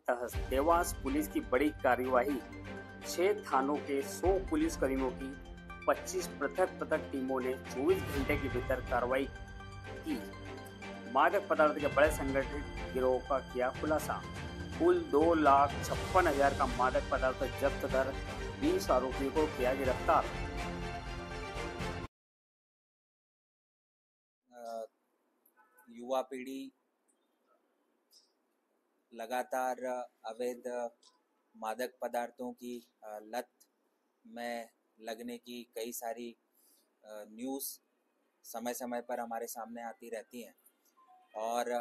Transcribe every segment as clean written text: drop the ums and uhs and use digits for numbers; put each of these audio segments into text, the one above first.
तहत देवास पुलिस की बड़ी कार्यवाही। 6 थानों के 100 पुलिसकर्मियों की 25 पृथक टीमों ने 24 घंटे के भीतर कार्रवाई की। मादक पदार्थ के बड़े संगठित गिरोह का किया खुलासा। कुल 2,56,000 का मादक पदार्थ जब्त कर 20 आरोपियों को किया गिरफ्तार। युवा पीढ़ी लगातार अवैध मादक पदार्थों की लत में लगने की कई सारी न्यूज़ समय समय पर हमारे सामने आती रहती हैं और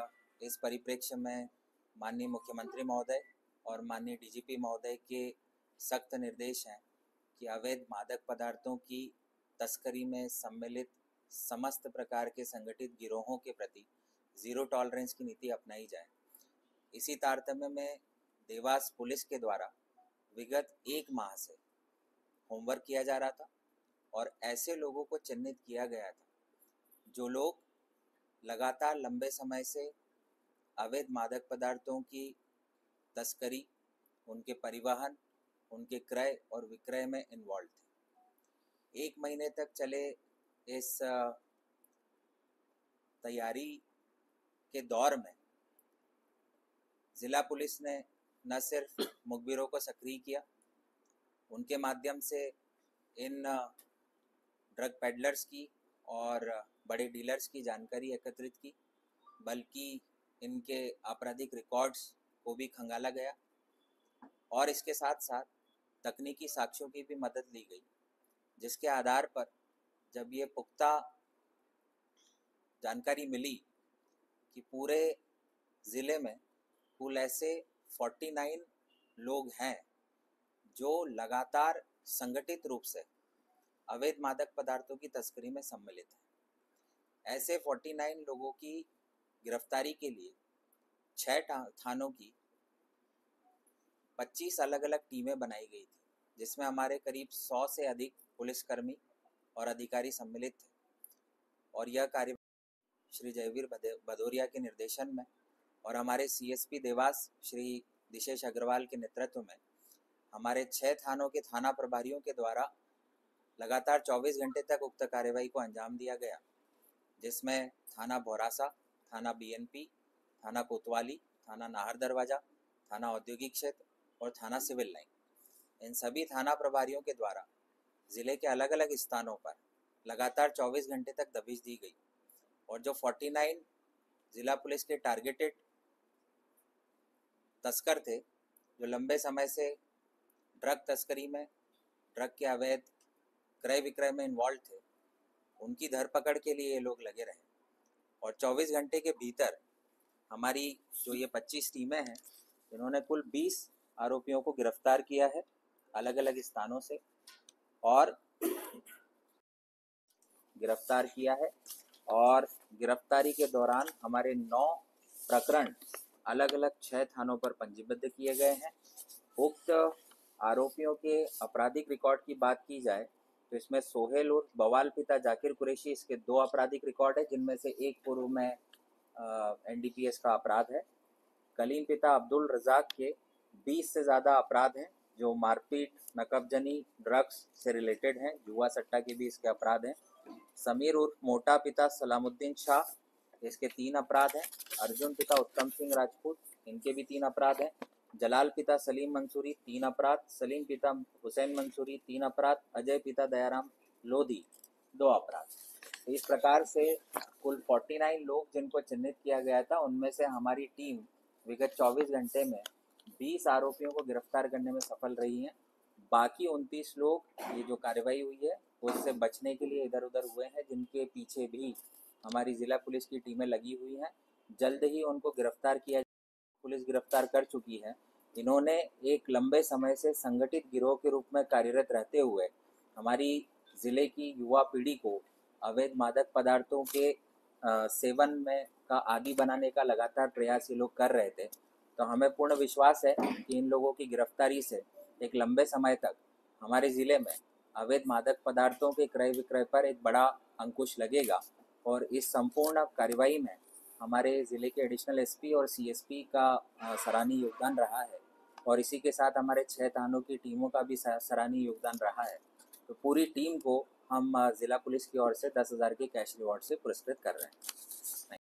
इस परिप्रेक्ष्य में माननीय मुख्यमंत्री महोदय और माननीय डीजीपी महोदय के सख्त निर्देश हैं कि अवैध मादक पदार्थों की तस्करी में सम्मिलित समस्त प्रकार के संगठित गिरोहों के प्रति ज़ीरो टॉलरेंस की नीति अपनाई जाए। इसी तारतम्य में देवास पुलिस के द्वारा विगत 1 माह से होमवर्क किया जा रहा था और ऐसे लोगों को चिन्हित किया गया था जो लोग लगातार लंबे समय से अवैध मादक पदार्थों की तस्करी, उनके परिवहन, उनके क्रय और विक्रय में इन्वॉल्व थे। 1 महीने तक चले इस तैयारी के दौर में ज़िला पुलिस ने न सिर्फ मुखबिरों को सक्रिय किया, उनके माध्यम से इन ड्रग पेडलर्स की और बड़े डीलर्स की जानकारी एकत्रित की, बल्कि इनके आपराधिक रिकॉर्ड्स को भी खंगाला गया और इसके साथ साथ तकनीकी साक्ष्यों की भी मदद ली गई, जिसके आधार पर जब ये पुख्ता जानकारी मिली कि पूरे ज़िले में कुल ऐसे 49 लोग हैं जो लगातार संगठित रूप से अवैध मादक पदार्थों की तस्करी में सम्मिलित हैं। ऐसे 49 लोगों की गिरफ्तारी के लिए 6 थानों की 25 अलग अलग टीमें बनाई गई थी, जिसमें हमारे करीब 100 से अधिक पुलिसकर्मी और अधिकारी सम्मिलित थे और यह कार्य श्री जयवीर भदौरिया के निर्देशन में और हमारे सीएसपी देवास श्री दिशेश अग्रवाल के नेतृत्व में हमारे 6 थानों के थाना प्रभारियों के द्वारा लगातार 24 घंटे तक उक्त कार्यवाही को अंजाम दिया गया, जिसमें थाना भौरासा, थाना बीएनपी, थाना कोतवाली, थाना नाहर दरवाजा, थाना औद्योगिक क्षेत्र और थाना सिविल लाइन, इन सभी थाना प्रभारियों के द्वारा ज़िले के अलग अलग स्थानों पर लगातार 24 घंटे तक दबिश दी गई और जो 49 ज़िला पुलिस के टारगेटेड तस्कर थे, जो लंबे समय से ड्रग तस्करी में, ड्रग के अवैध क्रय विक्रय में इन्वॉल्व थे, उनकी धरपकड़ के लिए ये लोग लगे रहे और 24 घंटे के भीतर हमारी जो ये 25 टीमें हैं, इन्होंने कुल 20 आरोपियों को गिरफ्तार किया है अलग अलग स्थानों से और गिरफ्तारी के दौरान हमारे 9 प्रकरण अलग अलग 6 थानों पर पंजीबद्ध किए गए हैं। उक्त आरोपियों के आपराधिक रिकॉर्ड की बात की जाए तो इसमें सोहेल उर्फ बवाल पिता जाकिर कुरैशी, इसके 2 आपराधिक रिकॉर्ड है, जिनमें से एक पूर्व में एनडीपीएस का अपराध है। कलीम पिता अब्दुल रजाक के 20 से ज़्यादा अपराध हैं जो मारपीट, नकबजनी, ड्रग्स से रिलेटेड हैं, जुआ सट्टा के भी इसके अपराध हैं। समीर उर्फ मोटा पिता सलामुद्दीन शाह, इसके 3 अपराध हैं। अर्जुन पिता उत्तम सिंह राजपूत, इनके भी 3 अपराध हैं। जलाल पिता सलीम मंसूरी 3 अपराध, सलीम पिता हुसैन मंसूरी 3 अपराध, अजय पिता दयाराम लोधी 2 अपराध। इस प्रकार से कुल 49 लोग जिनको चिन्हित किया गया था, उनमें से हमारी टीम विगत 24 घंटे में 20 आरोपियों को गिरफ्तार करने में सफल रही हैं। बाकी 29 लोग, ये जो कार्रवाई हुई है उससे बचने के लिए इधर उधर हुए हैं, जिनके पीछे भी हमारी ज़िला पुलिस की टीमें लगी हुई हैं। जल्द ही उनको गिरफ्तार किया, पुलिस गिरफ्तार कर चुकी है। इन्होंने एक लंबे समय से संगठित गिरोह के रूप में कार्यरत रहते हुए हमारी ज़िले की युवा पीढ़ी को अवैध मादक पदार्थों के सेवन में का आदी बनाने का लगातार प्रयास ये लोग कर रहे थे। तो हमें पूर्ण विश्वास है कि इन लोगों की गिरफ्तारी से एक लंबे समय तक हमारे ज़िले में अवैध मादक पदार्थों के क्रय विक्रय पर एक बड़ा अंकुश लगेगा और इस संपूर्ण कार्रवाई में हमारे ज़िले के एडिशनल एसपी और सीएसपी का सराहनीय योगदान रहा है और इसी के साथ हमारे 6 थानों की टीमों का भी सराहनीय योगदान रहा है। तो पूरी टीम को हम ज़िला पुलिस की ओर से 10,000 के कैश रिवॉर्ड से पुरस्कृत कर रहे हैं।